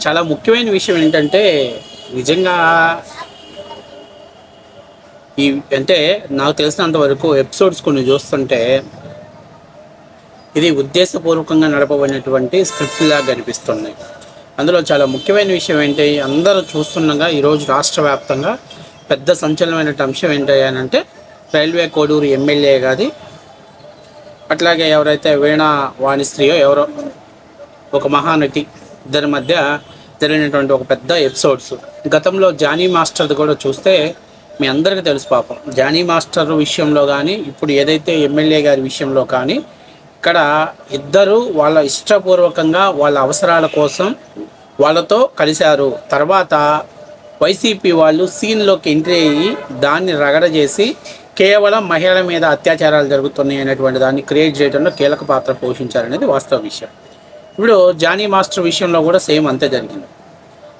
చాలా ముఖ్యమైన విషయం ఏంటంటే నిజంగా ఈ అంటే నాకు తెలిసినంత వరకు ఎపిసోడ్స్ కొన్ని చూస్తుంటే ఇది ఉద్దేశపూర్వకంగా నడపబడినటువంటి స్క్రిప్ట్ లాగా కనిపిస్తున్నాయి. అందులో చాలా ముఖ్యమైన విషయం ఏంటి, అందరూ చూస్తుండగా ఈరోజు రాష్ట్ర వ్యాప్తంగా పెద్ద సంచలనమైన అంశం ఏంటంటే రైల్వే కోడూరు ఎమ్మెల్యే గాది, అట్లాగే ఎవరైతే వీణా వాణిశ్రీయో ఎవరో ఒక మహానటి ఇద్దరి మధ్య జరిగినటువంటి ఒక పెద్ద ఎపిసోడ్స్. గతంలో జానీ మాస్టర్ది కూడా చూస్తే మీ అందరికీ తెలుసు పాపం. జానీ మాస్టర్ విషయంలో కానీ ఇప్పుడు ఏదైతే ఎమ్మెల్యే గారి విషయంలో కానీ ఇక్కడ ఇద్దరు వాళ్ళ ఇష్టపూర్వకంగా వాళ్ళ అవసరాల కోసం వాళ్ళతో కలిశారు. తర్వాత వైసీపీ వాళ్ళు సీన్లోకి ఎంట్రీ అయ్యి దాన్ని రగడ చేసి కేవలం మహిళల మీద అత్యాచారాలు జరుగుతున్నాయి అనేటువంటి దాన్ని క్రియేట్ చేయడంలో కీలక పాత్ర పోషించారనేది వాస్తవ విషయం. ఇప్పుడు జానీ మాస్టర్ విషయంలో కూడా సేమ్ అంతే జరిగింది.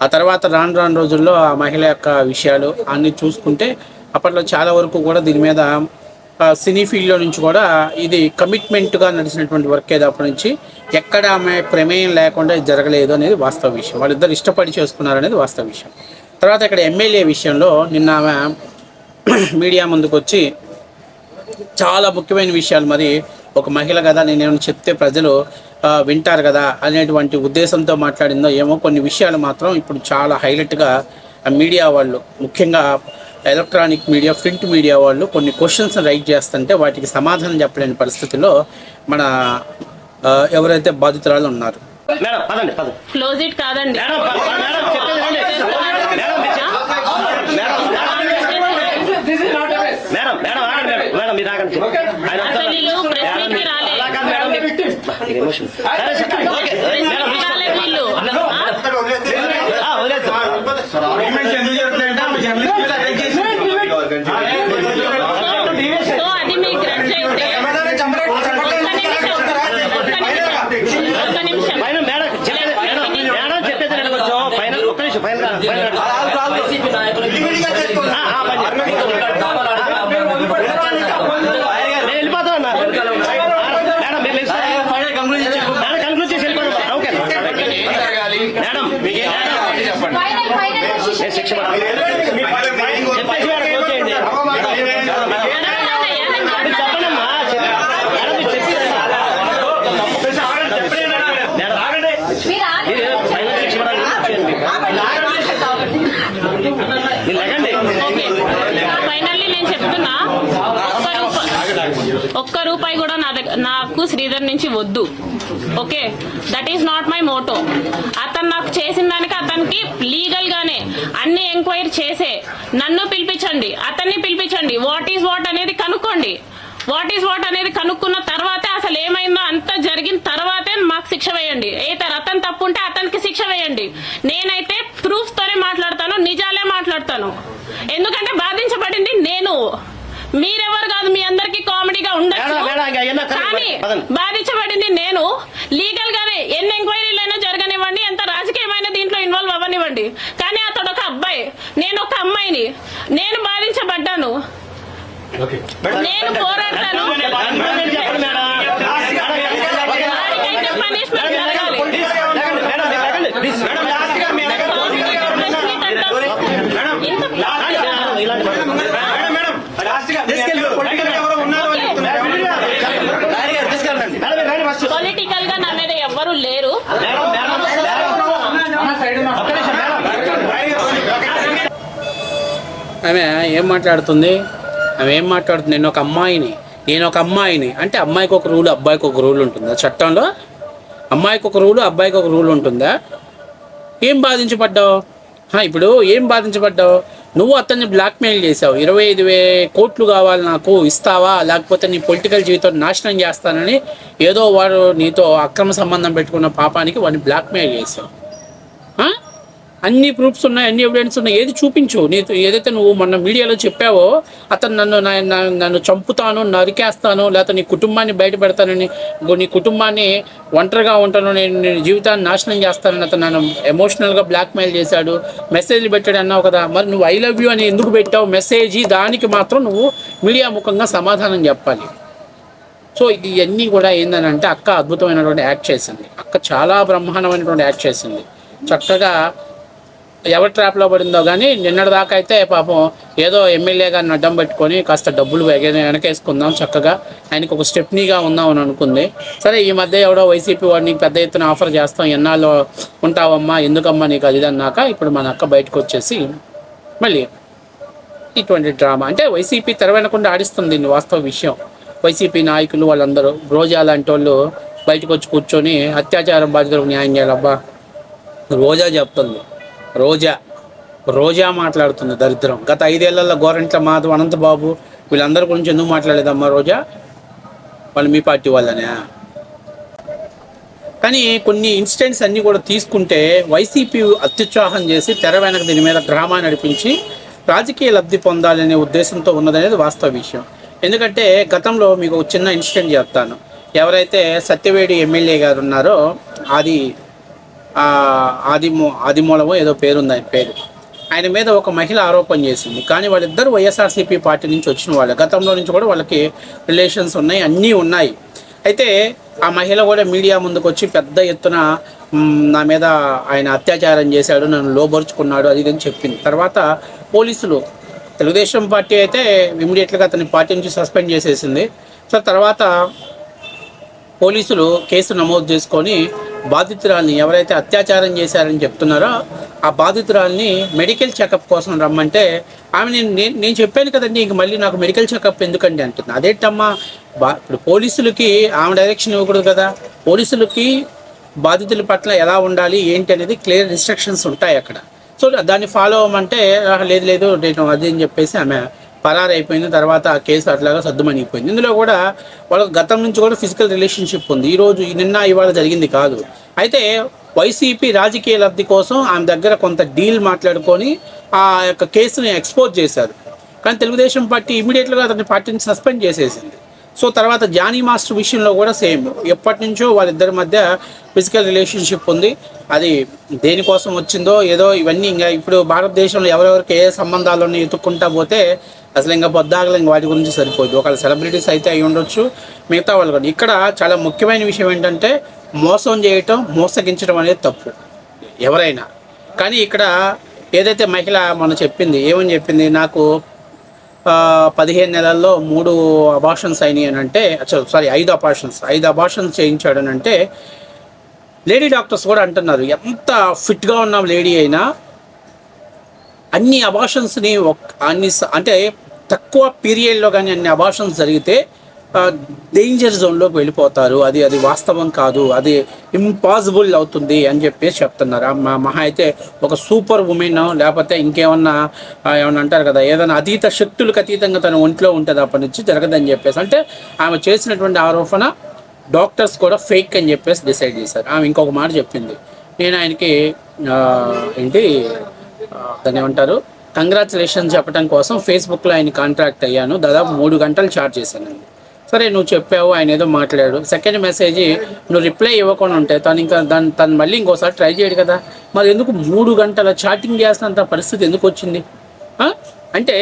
ఆ తర్వాత రాను రోజుల్లో ఆ మహిళ యొక్క విషయాలు అన్నీ చూసుకుంటే అప్పట్లో చాలా వరకు కూడా దీని మీద సినీ ఫీల్డ్లో నుంచి కూడా ఇది కమిట్మెంట్గా నడిచినటువంటి వర్క్ ఏదో అప్పటి నుంచి ఎక్కడ ఆమె ప్రమేయం లేకుండా ఇది జరగలేదు అనేది వాస్తవ విషయం. వాళ్ళిద్దరు ఇష్టపడి చేసుకున్నారు అనేది వాస్తవ విషయం. తర్వాత ఇక్కడ ఎమ్మెల్యే విషయంలో నిన్న ఆమె మీడియా ముందుకు వచ్చి చాలా ముఖ్యమైన విషయాలు, మరి ఒక మహిళ కదా నేనేమైనా చెప్తే ప్రజలు వింటారు కదా అనేటువంటి ఉద్దేశంతో మాట్లాడిందో ఏమో. కొన్ని విషయాలు మాత్రం ఇప్పుడు చాలా హైలైట్గా మీడియా వాళ్ళు, ముఖ్యంగా ఎలక్ట్రానిక్ మీడియా, ప్రింట్ మీడియా వాళ్ళు కొన్ని క్వశ్చన్స్ రైట్ చేస్తుంటే వాటికి సమాధానం చెప్పలేని పరిస్థితిలో మన ఎవరైతే బాధితురాలు ఉన్నారు. క్లోజ్ ఇట్ కాదండి, ఫైనల్లీ నేను చెప్తున్నా, ఒక్క రూపాయి కూడా నాకు శ్రీధర్ నుంచి వద్దు. Okay, that is not my Moto. అతను నాకు చేసిన దానికి అతనికి లీగల్ గానే అన్ని ఎంక్వైరీ చేసే నన్ను పిలిపించండి, అతన్ని పిలిపించండి, వాట్ ఈస్ వాట్ అనేది కనుక్కోండి. వాట్ ఈస్ వాట్ అనేది కనుక్కున్న తర్వాతే అసలు ఏమైందో అంత జరిగిన తర్వాతే మాకు శిక్ష వేయండి. అయితే అతను తప్పు ఉంటే అతనికి శిక్ష వేయండి. నేనైతే ప్రూఫ్ తోనే మాట్లాడతాను, నిజాలే మాట్లాడతాను. ఎందుకంటే బాధించబడింది నేను, మీరెవరు కాదు. మీ అందరికి కామెడీగా ఉండొచ్చు, కానీ బాధించబడింది నేను. లీగల్ గానే ఎన్ని ఎంక్వైరీలైనా జరగనివ్వండి, ఎంత రాజకీయమైన దీంట్లో ఇన్వాల్వ్ అవ్వనివ్వండి. కానీ అతడు ఒక అబ్బాయి, నేను ఒక అమ్మాయిని, నేను బాధించబడ్డాను, నేను పోరాడతాను. పనిష్మెంట్ జరగాలి. పొలిటికల్ గా నా మీద ఎవ్వరు లేరు. ఆమె ఏం మాట్లాడుతుంది నేను ఒక అమ్మాయిని అంటే అమ్మాయికి ఒక రూల్, అబ్బాయికి ఒక రూల్ ఉంటుందా చట్టంలో? అమ్మాయికి ఒక రూలు, అబ్బాయికి ఒక రూల్ ఉంటుందా? ఏం బాధించబడ్డావు? ఇప్పుడు ఏం బాధించబడ్డావు? నువ్వు అతన్ని బ్లాక్మెయిల్ చేసావు. 25,000 కోట్లు కావాలి నాకు, ఇస్తావా? లేకపోతే నీ పొలిటికల్ జీవితం నాశనం చేస్తానని ఏదో వాడు నీతో అక్రమ సంబంధం పెట్టుకున్న పాపానికి వాడిని బ్లాక్మెయిల్ చేసావు. అన్ని ప్రూఫ్స్ ఉన్నాయి, అన్ని ఎవిడెన్స్ ఉన్నాయి, ఏది చూపించు. నీతో ఏదైతే నువ్వు మొన్న మీడియాలో చెప్పావో అతను నన్ను చంపుతాను, నరికేస్తాను, లేకపోతే నీ కుటుంబాన్ని బయట పెడతానని, నీ కుటుంబాన్ని ఒంటరిగా ఉంటాను, నేను జీవితాన్ని నాశనం చేస్తానని అతను నన్ను ఎమోషనల్గా బ్లాక్మెయిల్ చేశాడు, మెసేజ్లు పెట్టాడు అన్నావు కదా. మరి నువ్వు ఐ లవ్ యూ అని ఎందుకు పెట్టావు మెసేజ్? దానికి మాత్రం నువ్వు మీడియా ముఖంగా సమాధానం చెప్పాలి. సో ఇవన్నీ కూడా ఏంటంటే అక్క అద్భుతమైనటువంటి యాక్ట్ చేసింది. అక్క చాలా బ్రహ్మాండమైనటువంటి యాక్ట్ చేసింది. చక్కగా ఎవరి ట్రాప్లో పడిందో కానీ నిన్నటిదాకా అయితే పాపం ఏదో ఎమ్మెల్యే గారిని అడ్డం పెట్టుకొని కాస్త డబ్బులు వెనకేసుకుందాం, చక్కగా ఆయనకు ఒక స్టెప్నీగా ఉందాం అని అనుకుంది. సరే ఈ మధ్య ఎవడో వైసీపీ వాడిని పెద్ద ఎత్తున ఆఫర్ చేస్తాం, ఎన్నాళ్ళు ఉంటావమ్మా, ఎందుకమ్మా నీకు అది అన్నాక ఇప్పుడు మన అక్క బయటకు వచ్చేసి మళ్ళీ ఇటువంటి డ్రామా. అంటే వైసీపీ తెరవెనకుండా ఆడిస్తుంది దీన్ని, వాస్తవ విషయం. వైసీపీ నాయకులు వాళ్ళందరూ రోజా లాంటి వాళ్ళు బయటకు వచ్చి కూర్చొని అత్యాచారం బాధితులకు న్యాయం చేయాలబ్బా. రోజా చెప్తుంది, రోజా మాట్లాడుతుంది దరిద్రం. గత 5 ఏళ్లలో గోరంట్ల మాధవ్, అనంతబాబు వీళ్ళందరి గురించి ఎందుకు మాట్లాడలేదమ్మా రోజా? వాళ్ళు మీ పార్టీ వాళ్ళనే. కానీ కొన్ని ఇన్సిడెంట్స్ అన్నీ కూడా తీసుకుంటే వైసీపీ అత్యుత్సాహం చేసి తెర వెనక దీని మీద డ్రామా నడిపించి రాజకీయ లబ్ధి పొందాలనే ఉద్దేశంతో ఉన్నదనేది వాస్తవ విషయం. ఎందుకంటే గతంలో మీకు ఒక చిన్న ఇన్సిడెంట్ చెప్తాను. ఎవరైతే సత్యవేడి ఎమ్మెల్యే గారు ఉన్నారో ఆదిమూలమో ఏదో పేరుంది ఆయన పేరు, ఆయన మీద ఒక మహిళ ఆరోపణ చేసింది. కానీ వాళ్ళిద్దరు వైఎస్ఆర్సీపీ పార్టీ నుంచి వచ్చిన వాళ్ళు, గతంలో నుంచి కూడా వాళ్ళకి రిలేషన్స్ ఉన్నాయి, అన్నీ ఉన్నాయి. అయితే ఆ మహిళ కూడా మీడియా ముందుకు వచ్చి పెద్ద ఎత్తున నా మీద ఆయన అత్యాచారం చేశాడు, నన్ను లోబరుచుకున్నాడు, అది ఇదని చెప్పింది. తర్వాత పోలీసులు, తెలుగుదేశం పార్టీ అయితే ఇమీడియట్గా అతని పార్టీ నుంచి సస్పెండ్ చేసేసింది. సో తర్వాత పోలీసులు కేసు నమోదు చేసుకొని బాధితురాల్ని, ఎవరైతే అత్యాచారం చేశారని చెప్తున్నారో ఆ బాధితురాల్ని మెడికల్ చెకప్ కోసం రమ్మంటే ఆమె నేను చెప్పాను కదండి, ఇంక మళ్ళీ నాకు మెడికల్ చెకప్ ఎందుకండి అంటుంది. అదేంటమ్మా, ఇప్పుడు పోలీసులకి ఆమె డైరెక్షన్ ఇవ్వకూడదు కదా, పోలీసులకి బాధితుల పట్ల ఎలా ఉండాలి ఏంటి అనేది క్లియర్ ఇన్స్ట్రక్షన్స్ ఉంటాయి అక్కడ. సో దాన్ని ఫాలో అవ్వమంటే లేదు నేను అది అని చెప్పేసి ఆమె పరారైపోయింది. తర్వాత ఆ కేసు అట్లాగా సద్దుమణిగిపోయింది. ఇందులో కూడా వాళ్ళకి గతం నుంచి కూడా ఫిజికల్ రిలేషన్షిప్ ఉంది, ఈరోజు ఇవాళ జరిగింది కాదు. అయితే వైసీపీ రాజకీయ లబ్ధి కోసం ఆమె దగ్గర కొంత డీల్ మాట్లాడుకొని ఆ యొక్క కేసుని ఎక్స్పోజ్ చేశారు. కానీ తెలుగుదేశం పార్టీ ఇమీడియట్గా అతని పార్టీని సస్పెండ్ చేసేసింది. సో తర్వాత జానీ మాస్టర్ విషయంలో కూడా సేమ్, ఎప్పటి నుంచో వాళ్ళిద్దరి మధ్య ఫిజికల్ రిలేషన్షిప్ ఉంది. అది దేనికోసం వచ్చిందో ఏదో ఇవన్నీ ఇంకా ఇప్పుడు భారతదేశంలో ఎవరెవరికి ఏ సంబంధాలను ఎత్తుక్కుంటా పోతే అసలు ఇంకా పొద్దాగలు ఇంకా వాటి గురించి సరిపోదు. ఒకవేళ సెలబ్రిటీస్ అయితే అయి ఉండొచ్చు, మిగతా వాళ్ళు కూడా. ఇక్కడ చాలా ముఖ్యమైన విషయం ఏంటంటే మోసం చేయటం, మోసగించడం అనేది తప్పు ఎవరైనా. కానీ ఇక్కడ ఏదైతే మహిళ మొన్న చెప్పింది, ఏమని చెప్పింది, నాకు 15 నెలల్లో 3 అబార్షన్స్ అయినాయి అని అంటే, సారీ 5 అబార్షన్స్ చేయించాడనంటే, లేడీ డాక్టర్స్ కూడా అంటున్నారు ఎంత ఫిట్గా ఉన్న లేడీ అయినా అన్ని అబార్షన్స్ని అంటే తక్కువ పీరియడ్లో కానీ అన్ని అబార్షన్స్ జరిగితే డేంజర్ జోన్లోకి వెళ్ళిపోతారు, అది వాస్తవం కాదు, అది ఇంపాసిబుల్ అవుతుంది అని చెప్పేసి చెప్తున్నారు. మహా అయితే ఒక సూపర్ ఉమెన్ లేకపోతే ఇంకేమన్నా అంటారు కదా, ఏదైనా శక్తులకు అతీతంగా తన ఒంట్లో ఉంటుంది, అప్పటి నుంచి జరగదని చెప్పేసి. అంటే ఆమె చేసినటువంటి ఆరోపణ డాక్టర్స్ కూడా ఫేక్ అని చెప్పేసి డిసైడ్ చేశారు. ఆమె ఇంకొక మాట చెప్పింది, నేను ఆయనకి దాన్ని ఏమంటారు, కంగ్రాచులేషన్స్ చెప్పడం కోసం ఫేస్బుక్లో ఆయన కాంట్రాక్ట్ అయ్యాను, దాదాపు 3 గంటలు చార్జ్ చేశానండి. సరే నువ్వు చెప్పావు, ఆయన ఏదో మాట్లాడాడు, సెకండ్ మెసేజ్ నువ్వు రిప్లై ఇవ్వకుండా ఉంటే తను మళ్ళీ ఇంకోసారి ట్రై చేయడు కదా, మరి ఎందుకు 3 గంటల చాటింగ్ చేసినంత పరిస్థితి ఎందుకు వచ్చింది? అంటే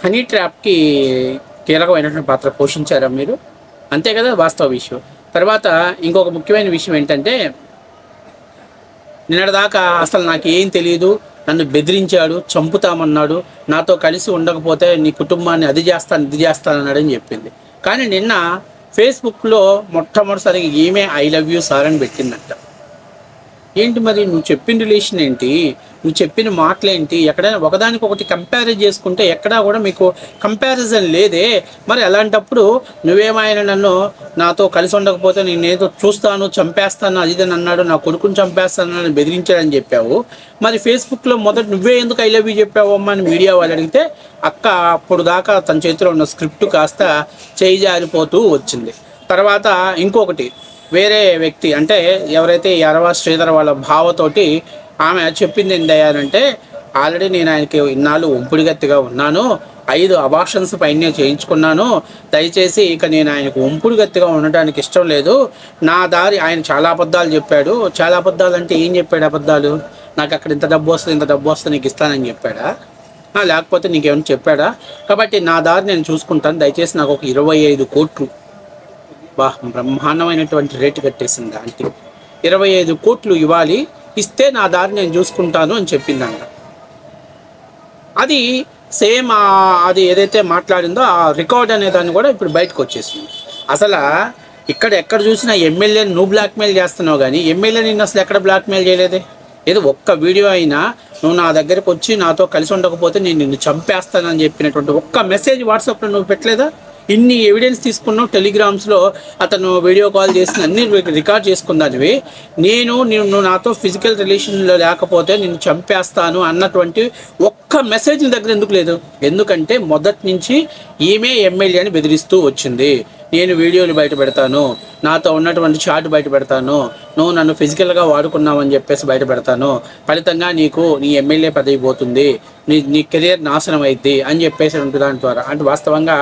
హనీ ట్రాప్కి కీలకమైనటువంటి పాత్ర పోషించారా మీరు? అంతే కదా వాస్తవ విషయం. తర్వాత ఇంకొక ముఖ్యమైన విషయం ఏంటంటే, నిన్నటిదాకా అసలు నాకు ఏం తెలియదు, నన్ను బెదిరించాడు, చంపుతామన్నాడు, నాతో కలిసి ఉండకపోతే నీ కుటుంబాన్ని అది చేస్తాను అన్నాడని చెప్పింది. కానీ నిన్న ఫేస్బుక్లో మొట్టమొదటిసారిగా ఈమె ఐ లవ్ యూ సార్ అని పెట్టిందంట. ఏంటి మరి నువ్వు చెప్పిన రిలేషన్ ఏంటి, నువ్వు చెప్పిన మాటలేంటి? ఎక్కడైనా ఒకదానికొకటి కంపారిజన్ చేసుకుంటే ఎక్కడా కూడా మీకు కంపారిజన్ లేదే. మరి అలాంటప్పుడు నువ్వేమైనా నాతో కలిసి ఉండకపోతే నేనేదో చూస్తాను, చంపేస్తాను, అది ఇదని అన్నాడు, నా కొడుకుని చంపేస్తానని బెదిరించాడని చెప్పావు. మరి ఫేస్బుక్లో మొదట నువ్వే ఎందుకు ఐ లవ్ యూ చెప్పావు అమ్మా అని మీడియా వాళ్ళు అడిగితే అక్క అప్పుడు దాకా తన చేతిలో ఉన్న స్క్రిప్ట్ కాస్త చేయి జారిపోతూ వచ్చింది. తర్వాత ఇంకొకటి వేరే వ్యక్తి, అంటే ఎవరైతే యరవా శ్రీధర్ వాళ్ళ భావతోటి ఆమె చెప్పింది ఏంటంటే, ఆల్రెడీ నేను ఆయనకి ఇన్నాళ్ళు ఒంపుడిగత్తిగా ఉన్నాను, 5 అబార్షన్స్ పైనే చేయించుకున్నాను, దయచేసి ఇక నేను ఆయనకు ఒంపుడిగత్తిగా ఉండడానికి ఇష్టం లేదు, నా దారి. ఆయన చాలా అబద్ధాలు చెప్పాడు. చాలా అబద్ధాలు అంటే ఏం చెప్పాడు? అబద్ధాలు, నాకు అక్కడ ఇంత డబ్బు వస్తుంది నీకు ఇస్తానని చెప్పాడా? లేకపోతే నీకేమైనా చెప్పాడా? కాబట్టి నా దారి నేను చూసుకుంటాను, దయచేసి నాకు ఒక 25 కోట్లు, బ్రహ్మాండమైనటువంటి రేటు కట్టేసింది ఆంటీ, 25 కోట్లు ఇవ్వాలి, ఇస్తే నా దారి నేను చూసుకుంటాను అని చెప్పిందంట. అది సేమ్ అది ఏదైతే మాట్లాడిందో ఆ రికార్డ్ అనే దాన్ని కూడా ఇప్పుడు బయటకు వచ్చేసింది. అసలు ఎక్కడ చూసినా ఎమ్మెల్యేని నువ్వు బ్లాక్మెయిల్ చేస్తున్నావు కానీ ఎమ్మెల్యే నిన్ను అసలు ఎక్కడ బ్లాక్మెయిల్ చేయలేదే. ఏదో ఒక్క వీడియో అయినా నువ్వు నా దగ్గరకు వచ్చి నాతో కలిసి ఉండకపోతే నేను నిన్ను చంపేస్తానని చెప్పినటువంటి ఒక్క మెసేజ్ వాట్సాప్లో నువ్వు పెట్టలేదా? ఇన్ని ఎవిడెన్స్ తీసుకున్నావు, టెలిగ్రామ్స్లో అతను వీడియో కాల్ చేసిన అన్ని రికార్డ్ చేసుకున్నవి. నువ్వు నాతో ఫిజికల్ రిలేషన్లో లేకపోతే నిన్ను చంపేస్తాను అన్నటువంటి ఒక్క మెసేజ్ నీ దగ్గర ఎందుకు లేదు? ఎందుకంటే మొదటి నుంచి ఈమె ఎమ్మెల్యే అని బెదిరిస్తూ వచ్చింది. నేను వీడియోలు బయట పెడతాను, నాతో ఉన్నటువంటి చాట్ బయట పెడతాను, నువ్వు నన్ను ఫిజికల్గా వాడుకున్నావని చెప్పేసి బయట పెడతాను, ఫలితంగా నీ ఎమ్మెల్యే పదవి పోతుంది, నీ కెరియర్ నాశనం అయింది అని చెప్పేసి ఉంటుంది దాని ద్వారా. అంటే వాస్తవంగా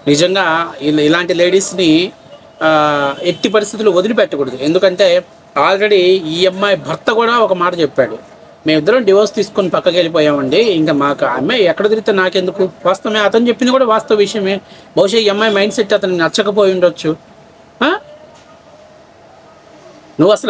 నిజంగా ఇలాంటి లేడీస్ని ఎట్టి పరిస్థితులు వదిలిపెట్టకూడదు. ఎందుకంటే ఆల్రెడీ ఈ అమ్మాయి భర్త కూడా ఒక మాట చెప్పాడు, మేమిద్దరం డివోర్స్ తీసుకొని పక్కకి వెళ్ళిపోయామండి, ఇంకా మాకు అమ్మాయి ఎక్కడ తిరిగితే నాకెందుకు. వాస్తవమే, అతను చెప్పింది కూడా వాస్తవ విషయమే. బహుశా ఈ అమ్మాయి మైండ్ సెట్ అతనికి నచ్చకపోయి ఉండొచ్చు. నువ్వు అసలు